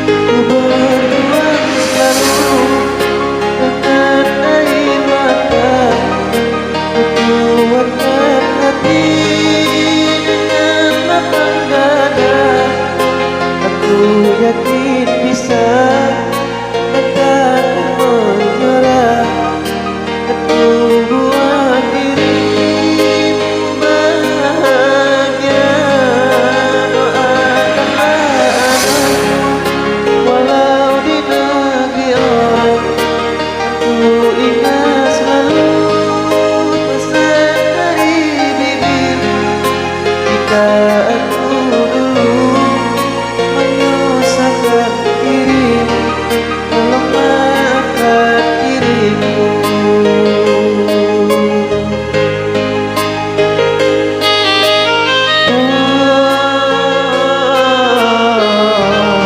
ku berjuang selalu dengan air mata, ku kuatkan hati dengan lapang dada. Aku yakin bisa